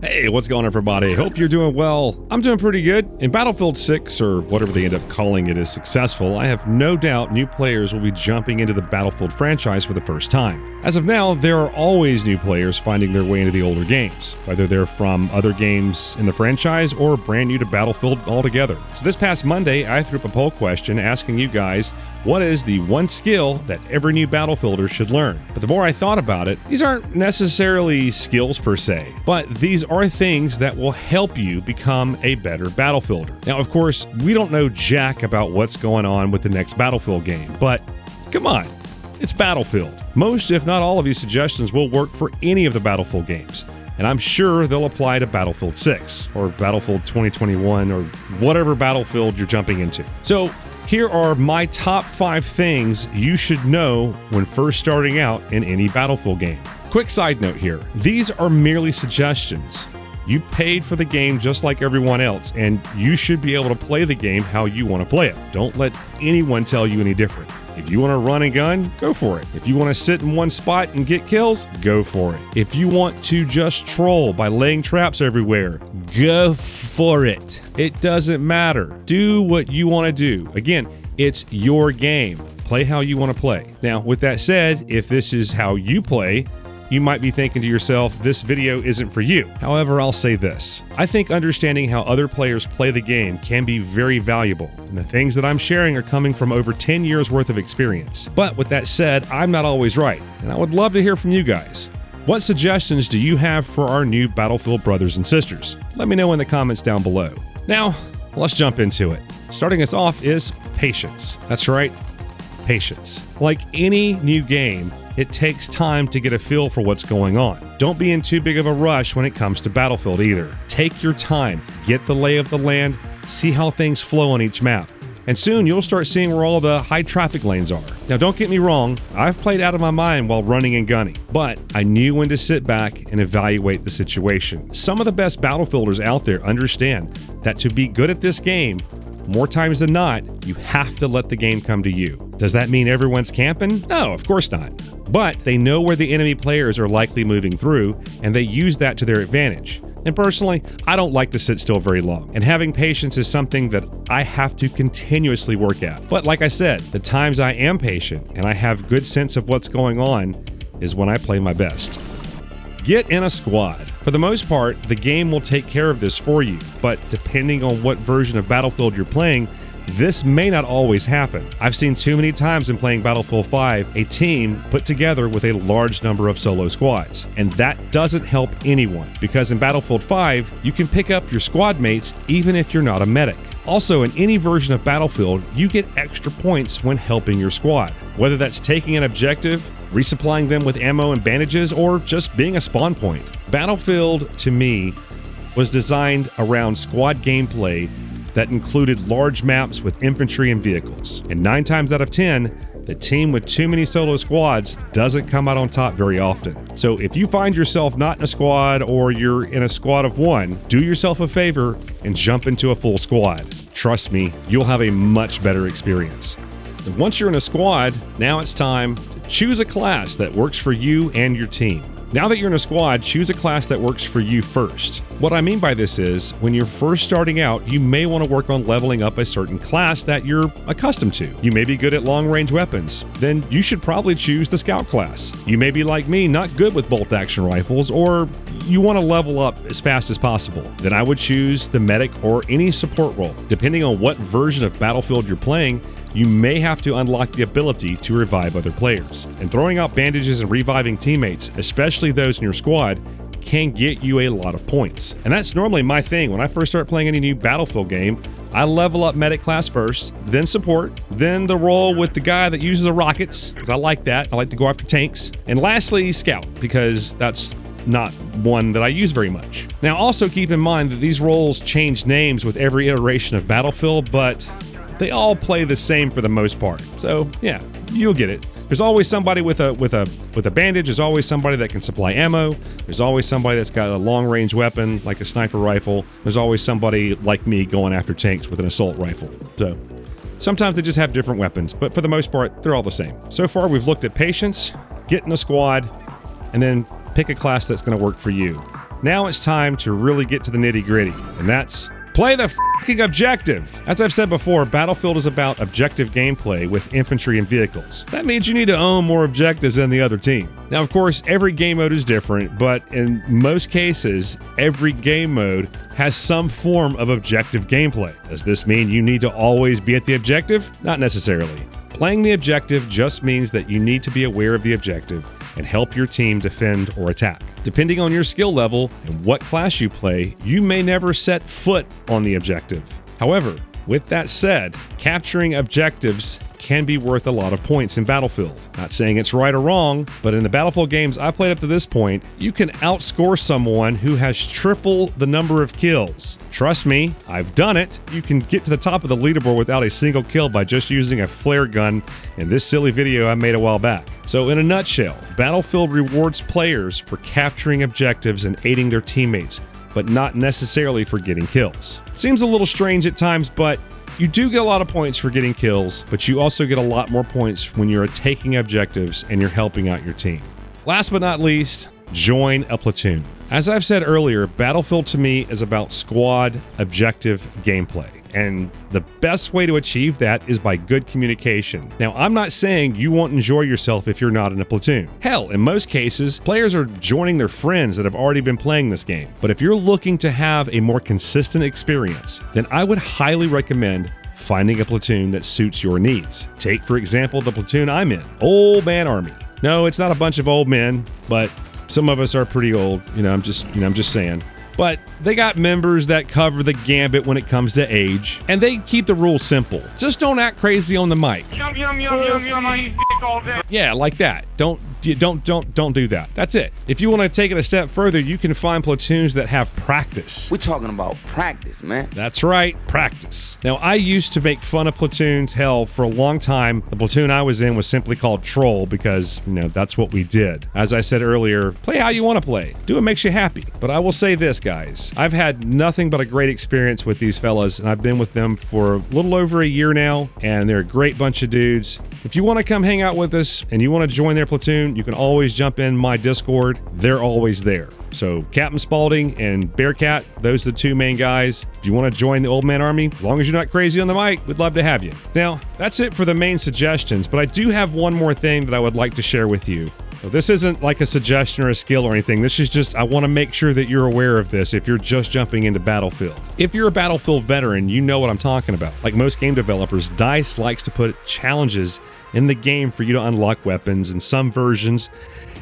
Hey, what's going on, everybody? Hope you're doing well. I'm doing pretty good. In Battlefield 6, or whatever they end up calling it, is successful, I have no doubt new players will be jumping into the Battlefield franchise for the first time. As of now, there are always new players finding their way into the older games, whether they're from other games in the franchise or brand new to Battlefield altogether. So this past Monday, I threw up a poll question asking you guys, what is the one skill that every new Battlefielder should learn? But the more I thought about it, these aren't necessarily skills per se, but these are things that will help you become a better Battlefielder. Now, of course, we don't know jack about what's going on with the next Battlefield game, but come on, it's Battlefield. Most, if not all of these suggestions will work for any of the Battlefield games, and I'm sure they'll apply to Battlefield 6 or Battlefield 2021 or whatever Battlefield you're jumping into. So here are my top 5 things you should know when first starting out in any Battlefield game. Quick side note here, these are merely suggestions. You paid for the game just like everyone else, and you should be able to play the game how you want to play it. Don't let anyone tell you any different. If you want to run and gun, go for it. If you want to sit in one spot and get kills, go for it. If you want to just troll by laying traps everywhere, go for it. It doesn't matter. Do what you want to do. Again, it's your game. Play how you want to play. Now, with that said, if this is how you play, you might be thinking to yourself, this video isn't for you. However, I'll say this. I think understanding how other players play the game can be very valuable, and the things that I'm sharing are coming from over 10 years worth of experience. But with that said, I'm not always right, and I would love to hear from you guys. What suggestions do you have for our new Battlefield brothers and sisters? Let me know in the comments down below. Now, let's jump into it. Starting us off is patience. That's right, patience. Like any new game, it takes time to get a feel for what's going on. Don't be in too big of a rush when it comes to Battlefield either. Take your time, get the lay of the land, see how things flow on each map. And soon you'll start seeing where all the high traffic lanes are. Now don't get me wrong, I've played out of my mind while running and gunning, but I knew when to sit back and evaluate the situation. Some of the best Battlefielders out there understand that to be good at this game, more times than not, you have to let the game come to you. Does that mean everyone's camping? No, of course not. But they know where the enemy players are likely moving through, and they use that to their advantage. And personally, I don't like to sit still very long, and having patience is something that I have to continuously work at. But like I said, the times I am patient and I have good sense of what's going on is when I play my best. Get in a squad. For the most part, the game will take care of this for you, but depending on what version of Battlefield you're playing, this may not always happen. I've seen too many times in playing Battlefield 5, a team put together with a large number of solo squads, and that doesn't help anyone, because in Battlefield 5, you can pick up your squad mates even if you're not a medic. Also, in any version of Battlefield, you get extra points when helping your squad, whether that's taking an objective, resupplying them with ammo and bandages, or just being a spawn point. Battlefield, to me, was designed around squad gameplay that included large maps with infantry and vehicles. And 9 times out of 10, the team with too many solo squads doesn't come out on top very often. So if you find yourself not in a squad or you're in a squad of 1, do yourself a favor and jump into a full squad. Trust me, you'll have a much better experience. And once you're in a squad, now it's time to choose a class that works for you and your team. Now that you're in a squad, choose a class that works for you first. What I mean by this is, when you're first starting out, you may want to work on leveling up a certain class that you're accustomed to. You may be good at long-range weapons, then you should probably choose the scout class. You may be like me, not good with bolt-action rifles, or you want to level up as fast as possible. Then I would choose the medic or any support role. Depending on what version of Battlefield you're playing, you may have to unlock the ability to revive other players. And throwing out bandages and reviving teammates, especially those in your squad, can get you a lot of points. And that's normally my thing. When I first start playing any new Battlefield game, I level up medic class first, then support, then the role with the guy that uses the rockets, because I like that. I like to go after tanks. And lastly, scout, because that's not one that I use very much. Now also keep in mind that these roles change names with every iteration of Battlefield, but they all play the same for the most part. So yeah, you'll get it. There's always somebody with a bandage. There's always somebody that can supply ammo. There's always somebody that's got a long-range weapon like a sniper rifle. There's always somebody like me going after tanks with an assault rifle. So sometimes they just have different weapons, but for the most part, they're all the same. So far, we've looked at patience, get in a squad, and then pick a class that's going to work for you. Now it's time to really get to the nitty-gritty, and that's play the fucking objective. As I've said before, Battlefield is about objective gameplay with infantry and vehicles. That means you need to own more objectives than the other team. Now, of course, every game mode is different, but in most cases, every game mode has some form of objective gameplay. Does this mean you need to always be at the objective? Not necessarily. Playing the objective just means that you need to be aware of the objective and help your team defend or attack. Depending on your skill level and what class you play, you may never set foot on the objective. However, with that said, capturing objectives can be worth a lot of points in Battlefield. Not saying it's right or wrong, but in the Battlefield games I played up to this point, you can outscore someone who has triple the number of kills. Trust me, I've done it. You can get to the top of the leaderboard without a single kill by just using a flare gun in this silly video I made a while back. So in a nutshell, Battlefield rewards players for capturing objectives and aiding their teammates, but not necessarily for getting kills. Seems a little strange at times, but you do get a lot of points for getting kills, but you also get a lot more points when you're taking objectives and you're helping out your team. Last but not least, join a platoon. As I've said earlier, Battlefield to me is about squad objective gameplay. And the best way to achieve that is by good communication. Now, I'm not saying you won't enjoy yourself if you're not in a platoon. Hell, in most cases, players are joining their friends that have already been playing this game. But if you're looking to have a more consistent experience, then I would highly recommend finding a platoon that suits your needs. Take, for example, the platoon I'm in, Old Man Army. No, it's not a bunch of old men, but some of us are pretty old. I'm just saying. But they got members that cover the gambit when it comes to age, and they keep the rules simple. Just don't act crazy on the mic. Yeah, like that. Don't do that. That's it. If you want to take it a step further, you can find platoons that have practice. We're talking about practice, man. That's right, practice. Now, I used to make fun of platoons. Hell, for a long time, the platoon I was in was simply called Troll because, that's what we did. As I said earlier, play how you want to play. Do what makes you happy. But I will say this, guys. I've had nothing but a great experience with these fellas, and I've been with them for a little over a year now, and they're a great bunch of dudes. If you want to come hang out with us and you want to join their platoon, you can always jump in my Discord. They're always there. So Captain Spaulding and Bearcat, those are the two main guys. If you want to join the Old Man Army, as long as you're not crazy on the mic, we'd love to have you. Now, that's it for the main suggestions, but I do have one more thing that I would like to share with you. So this isn't like a suggestion or a skill or anything. This is just, I want to make sure that you're aware of this if you're just jumping into Battlefield. If you're a Battlefield veteran, you know what I'm talking about. Like most game developers, DICE likes to put challenges in the game for you to unlock weapons in some versions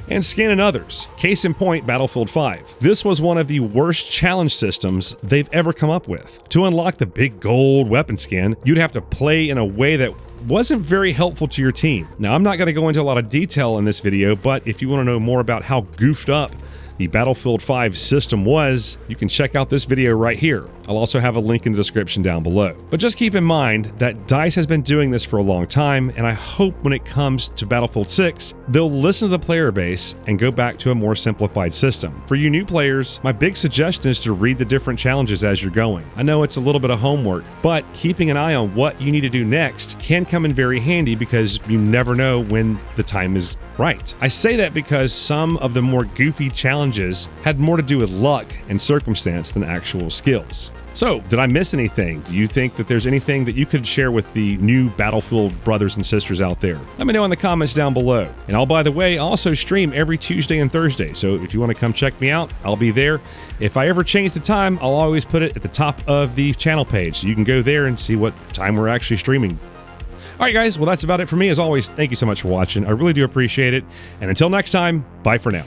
and skin in others. Case in point, Battlefield 5. This was one of the worst challenge systems they've ever come up with. To unlock the big gold weapon skin, you'd have to play in a way that wasn't very helpful to your team. Now, I'm not going to go into a lot of detail in this video, but if you want to know more about how goofed up the Battlefield 5 system was, you can check out this video right here. I'll also have a link in the description down below. But just keep in mind that DICE has been doing this for a long time, and I hope when it comes to Battlefield 6, they'll listen to the player base and go back to a more simplified system. For you new players, my big suggestion is to read the different challenges as you're going. I know it's a little bit of homework, but keeping an eye on what you need to do next can come in very handy because you never know when the time is right. I say that because some of the more goofy challenges had more to do with luck and circumstance than actual skills. So, did I miss anything? Do you think that there's anything that you could share with the new Battlefield brothers and sisters out there? Let me know in the comments down below. And by the way, I also stream every Tuesday and Thursday, so if you want to come check me out, I'll be there. If I ever change the time, I'll always put it at the top of the channel page, so you can go there and see what time we're actually streaming. All right, guys, well, that's about it for me. As always, thank you so much for watching. I really do appreciate it. And until next time, bye for now.